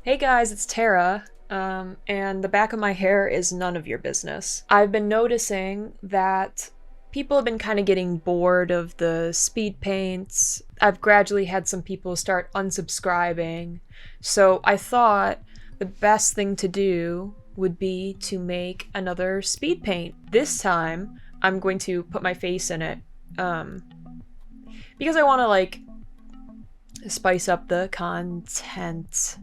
Hey guys, it's Tara, and the back of my hair is none of your business. I've been noticing that people have been kind of getting bored of the speed paints. I've gradually had some people start unsubscribing, so I thought the best thing to do would be to make another speed paint. This time, I'm going to put my face in it, because I want to spice up the content,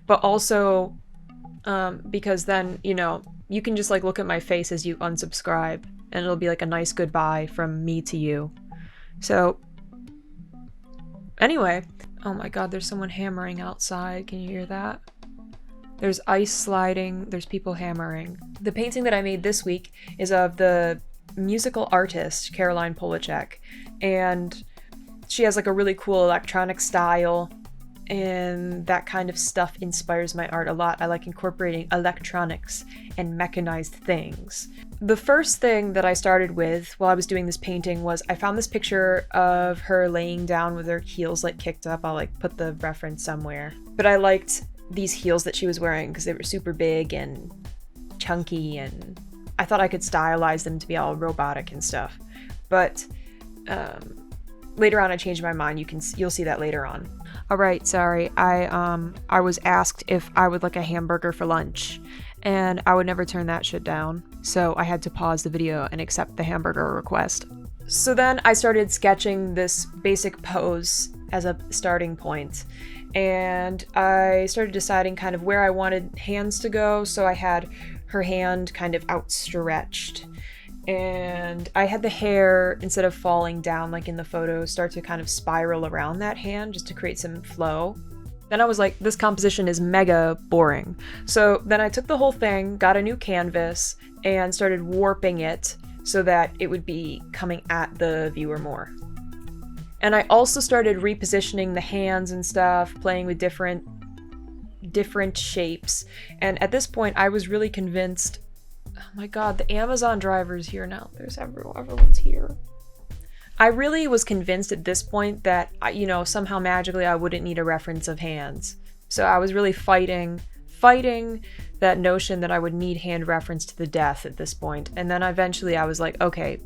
but also because then you can just look at my face as you unsubscribe and it'll be like a nice goodbye from me to you. So anyway, oh my god, there's someone hammering outside. Can you hear that? There's ice sliding, there's people hammering. The painting that I made this week is of the musical artist Caroline Polachek, and she has a really cool electronic style, and that kind of stuff inspires my art a lot. I like incorporating electronics and mechanized things. The first thing that I started with while I was doing this painting was I found this picture of her laying down with her heels kicked up. I'll put the reference somewhere. But I liked these heels that she was wearing because they were super big and chunky, and I thought I could stylize them to be all robotic and stuff. But later on I changed my mind. You'll see that later on. All right, sorry. I was asked if I would like a hamburger for lunch, and I would never turn that shit down. So I had to pause the video and accept the hamburger request. So then I started sketching this basic pose as a starting point, and I started deciding kind of where I wanted hands to go. So I had her hand kind of outstretched, and I had the hair, instead of falling down like in the photo, start to kind of spiral around that hand just to create some flow. Then I was like, this composition is mega boring. So then I took the whole thing, got a new canvas, and started warping it so that it would be coming at the viewer more. And I also started repositioning the hands and stuff, playing with different shapes. And at this point, I was really convinced, oh my god, the Amazon driver's here now. There's everyone's here. I really was convinced at this point that, somehow magically I wouldn't need a reference of hands. So I was really fighting that notion that I would need hand reference to the death at this point. And then eventually I was like, okay,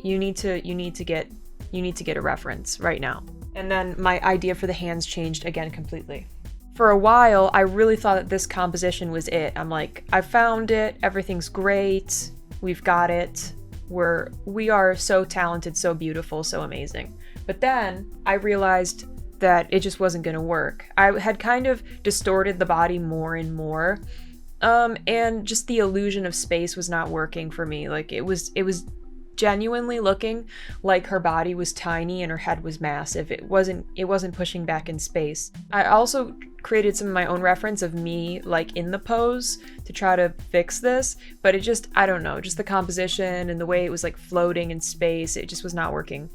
you need to get a reference right now. And then my idea for the hands changed again completely. For a while, I really thought that this composition was it. I'm like, I found it, everything's great, we've got it, we are so talented, so beautiful, so amazing. But then I realized that it just wasn't gonna work. I had kind of distorted the body more and more, and just the illusion of space was not working for me. It was genuinely looking like her body was tiny and her head was massive. It wasn't pushing back in space. I also created some of my own reference of me in the pose to try to fix this, but it just, I don't know, just the composition and the way it was floating in space, it just was not working.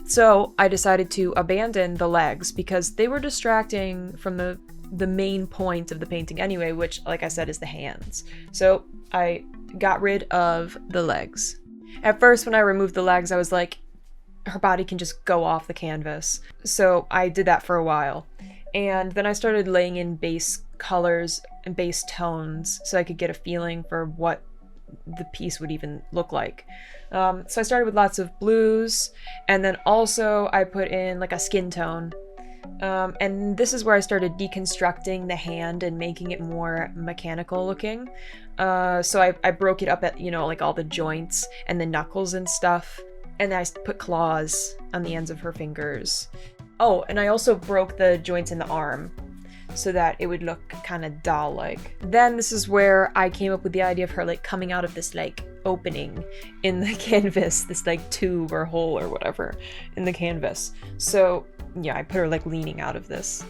So I decided to abandon the legs because they were distracting from the main point of the painting anyway, which, like I said, is the hands. So I got rid of the legs. At first, when I removed the legs, I was like, her body can just go off the canvas. So I did that for a while. And then I started laying in base colors and base tones so I could get a feeling for what the piece would even look like. So I started with lots of blues, and then also I put in a skin tone. And this is where I started deconstructing the hand and making it more mechanical looking. So I broke it up at, all the joints and the knuckles and stuff. And I put claws on the ends of her fingers. Oh, and I also broke the joints in the arm so that it would look kind of doll-like. Then this is where I came up with the idea of her coming out of this opening in the canvas, this tube or hole or whatever in the canvas. So yeah, I put her leaning out of this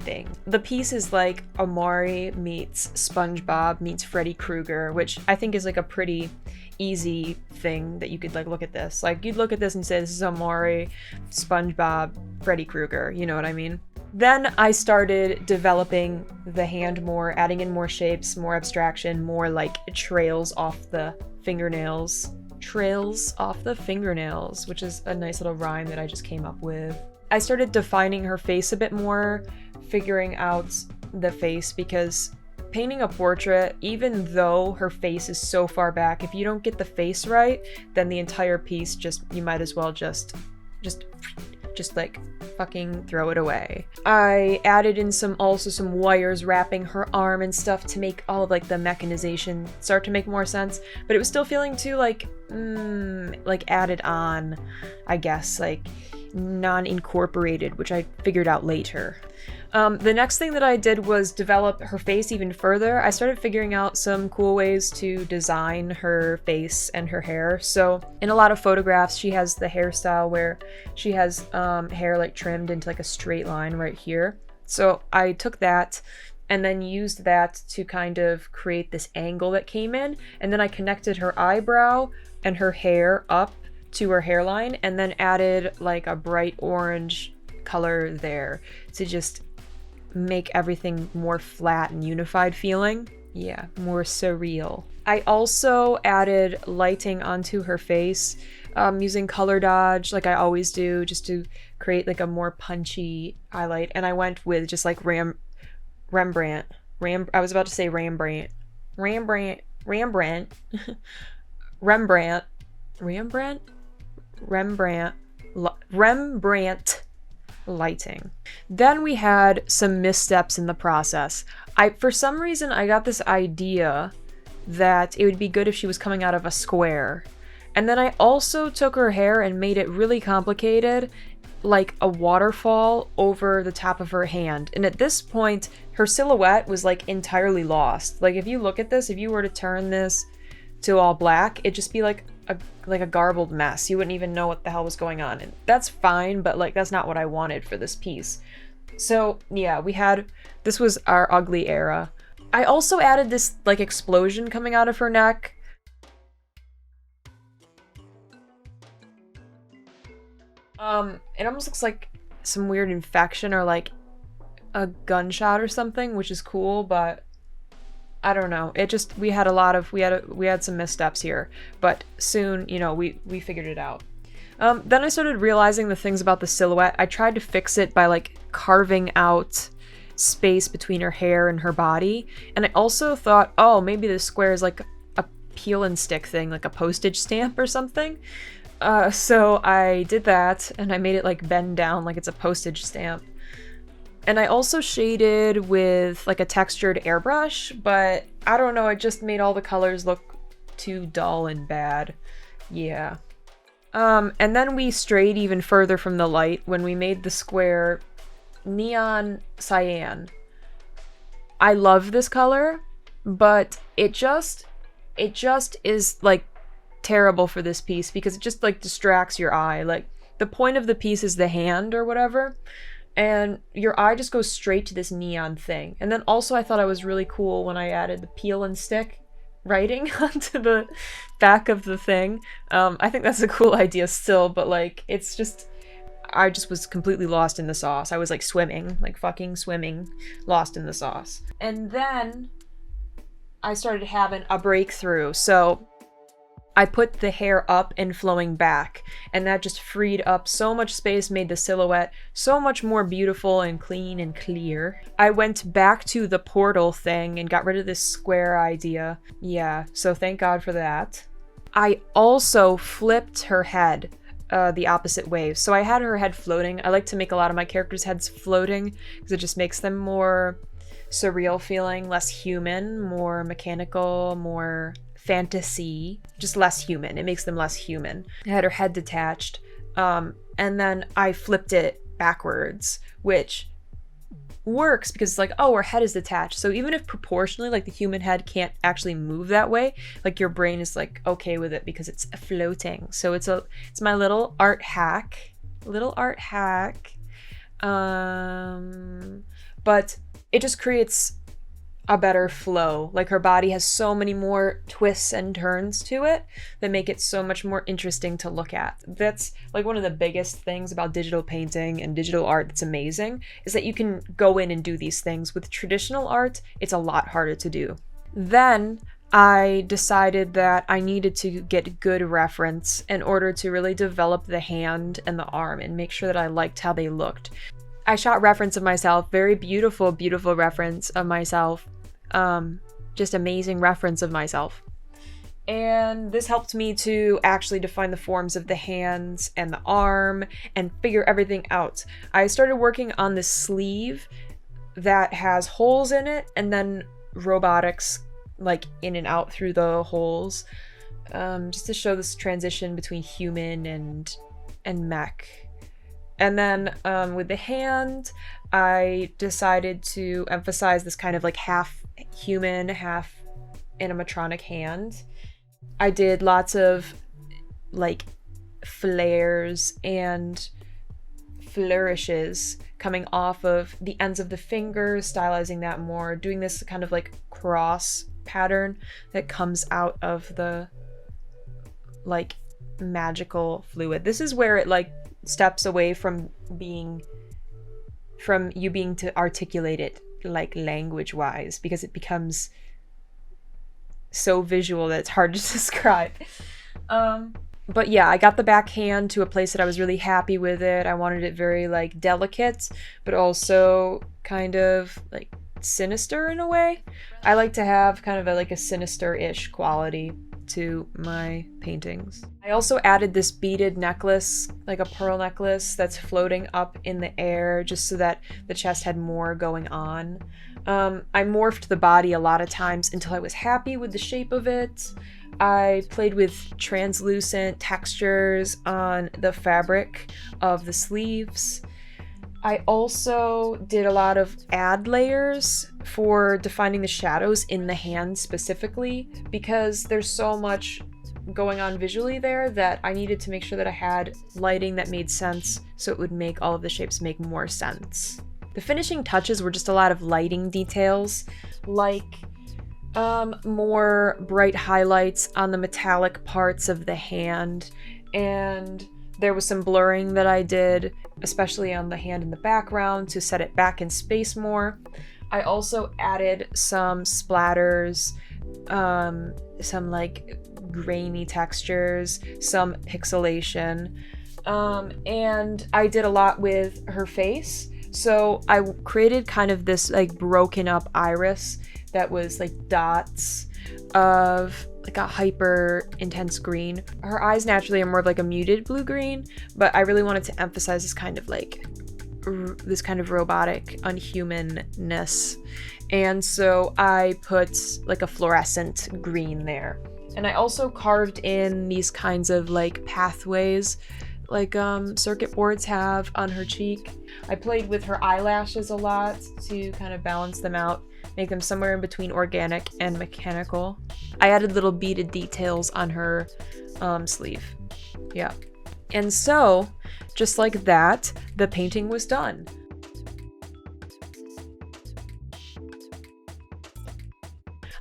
thing. The piece is Amari meets SpongeBob meets Freddy Krueger, which I think is a pretty easy thing that you could look at this. You'd look at this and say, this is Amari, SpongeBob, Freddy Krueger, you know what I mean? Then I started developing the hand more, adding in more shapes, more abstraction, more trails off the fingernails. Trails off the fingernails, which is a nice little rhyme that I just came up with. I started defining her face a bit more, figuring out the face, because painting a portrait, even though her face is so far back, if you don't get the face right, then the entire piece you might as well just like fucking throw it away. I added in also some wires wrapping her arm and stuff to make all of like the mechanization start to make more sense, but it was still feeling too like added on, I guess, like non-incorporated, which I figured out later. The next thing that I did was develop her face even further. I started figuring out some cool ways to design her face and her hair. So in a lot of photographs, she has the hairstyle where she has hair like trimmed into like a straight line right here. So I took that and then used that to kind of create this angle that came in. And then I connected her eyebrow and her hair up to her hairline, and then added like a bright orange color there to just make everything more flat and unified feeling. Yeah, more surreal. I also added lighting onto her face using color dodge like I always do, just to create like a more punchy highlight. And I went with just like Rembrandt lighting. Then we had some missteps in the process. For some reason, I got this idea that it would be good if she was coming out of a square. And then I also took her hair and made it really complicated, like a waterfall over the top of her hand. And at this point, her silhouette was like entirely lost. Like if you look at this, if you were to turn this to all black, it'd just be like a garbled mess. You wouldn't even know what the hell was going on. And that's fine, but like that's not what I wanted for this piece. So yeah, this was our ugly era. I also added this like explosion coming out of her neck. It almost looks like some weird infection or like a gunshot or something, which is cool, but I don't know. We had some missteps here, but soon, we figured it out. Then I started realizing the things about the silhouette. I tried to fix it by like carving out space between her hair and her body. And I also thought, oh, maybe this square is like a peel and stick thing, like a postage stamp or something. So I did that and I made it like bend down like it's a postage stamp. And I also shaded with like a textured airbrush, but I don't know, it just made all the colors look too dull and bad. Yeah. And then we strayed even further from the light when we made the square neon cyan. I love this color, but it just is like terrible for this piece because it just like distracts your eye. Like the point of the piece is the hand or whatever, and your eye just goes straight to this neon thing. And then also I thought I was really cool when I added the peel and stick writing onto the back of the thing. I think that's a cool idea still, but like it's just, I just was completely lost in the sauce. I was like swimming, like fucking swimming, lost in the sauce. And then I started having a breakthrough. So I put the hair up and flowing back, and that just freed up so much space, made the silhouette so much more beautiful and clean and clear. I went back to the portal thing and got rid of this square idea. Yeah, so thank God for that. I also flipped her head the opposite way. So I had her head floating. I like to make a lot of my characters' heads floating because it just makes them more surreal feeling, less human, more mechanical, more fantasy, just less human. It makes them less human. I had her head detached, and then I flipped it backwards, which works because it's like, oh, her head is detached. So even if proportionally, like the human head can't actually move that way, like your brain is like okay with it because it's floating. So it's my little art hack. But it just creates a better flow. Like her body has so many more twists and turns to it that make it so much more interesting to look at. That's like one of the biggest things about digital painting and digital art that's amazing, is that you can go in and do these things. With traditional art, it's a lot harder to do. Then I decided that I needed to get good reference in order to really develop the hand and the arm and make sure that I liked how they looked. I shot reference of myself, very beautiful, beautiful reference of myself. Just amazing reference of myself. And this helped me to actually define the forms of the hands and the arm and figure everything out. I started working on this sleeve that has holes in it and then robotics like in and out through the holes, just to show this transition between human and mech. And then with the hand, I decided to emphasize this kind of like half human, half animatronic hand. I did lots of like flares and flourishes coming off of the ends of the fingers, stylizing that more, doing this kind of like cross pattern that comes out of the like magical fluid. This is where it like steps away from you being to articulate it like language wise, because it becomes so visual that it's hard to describe. But yeah, I got the backhand to a place that I was really happy with it. I wanted it very like delicate, but also kind of like sinister in a way. I like to have kind of like a sinister-ish quality to my paintings. I also added this beaded necklace, like a pearl necklace that's floating up in the air just so that the chest had more going on. I morphed the body a lot of times until I was happy with the shape of it. I played with translucent textures on the fabric of the sleeves. I also did a lot of add layers for defining the shadows in the hand specifically, because there's so much going on visually there that I needed to make sure that I had lighting that made sense so it would make all of the shapes make more sense. The finishing touches were just a lot of lighting details, like more bright highlights on the metallic parts of the hand, and there was some blurring that I did, especially on the hand in the background to set it back in space more. I also added some splatters, some like grainy textures, some pixelation, and I did a lot with her face. So I created kind of this like broken up iris that was like dots of like a hyper intense green. Her eyes naturally are more of like a muted blue green, but I really wanted to emphasize this kind of like this kind of robotic unhumanness. And so I put like a fluorescent green there. And I also carved in these kinds of like pathways like circuit boards have on her cheek. I played with her eyelashes a lot to kind of balance them out, make them somewhere in between organic and mechanical. I added little beaded details on her sleeve. Yeah. And so, just like that, the painting was done.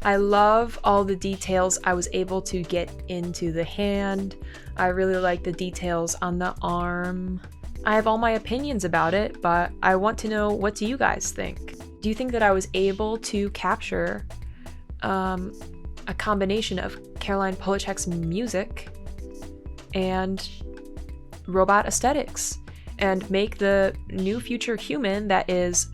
I love all the details I was able to get into the hand. I really like the details on the arm. I have all my opinions about it, but I want to know, what do you guys think? Do you think that I was able to capture a combination of Caroline Polachek's music and robot aesthetics and make the new future human that is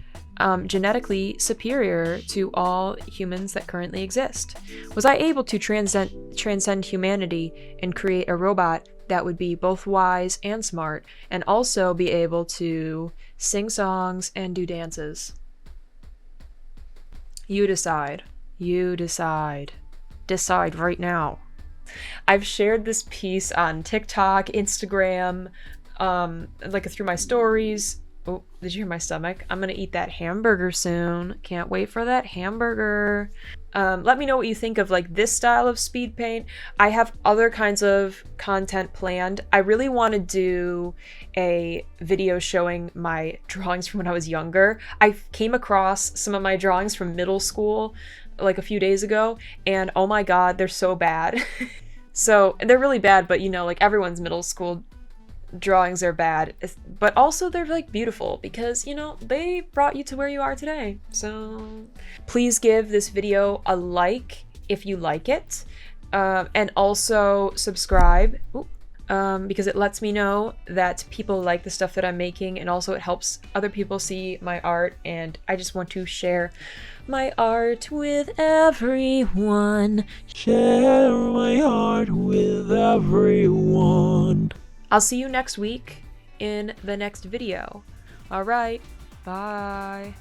genetically superior to all humans that currently exist? Was I able to transcend humanity and create a robot that would be both wise and smart, and also be able to sing songs and do dances? You decide. You decide. Decide right now. I've shared this piece on TikTok, Instagram, like through my stories. Oh, did you hear my stomach? I'm gonna eat that hamburger soon. Can't wait for that hamburger. Let me know what you think of like this style of speed paint. I have other kinds of content planned. I really want to do a video showing my drawings from when I was younger. I came across some of my drawings from middle school like a few days ago, and oh my god, they're so bad. So they're really bad, but you know, like everyone's middle school drawings are bad, but also they're like beautiful because, you know, they brought you to where you are today. So please give this video a like if you like it, and also subscribe. because it lets me know that people like the stuff that I'm making, and also it helps other people see my art, and I just want to share my art with everyone. Share my art with everyone. I'll see you next week in the next video. All right, bye.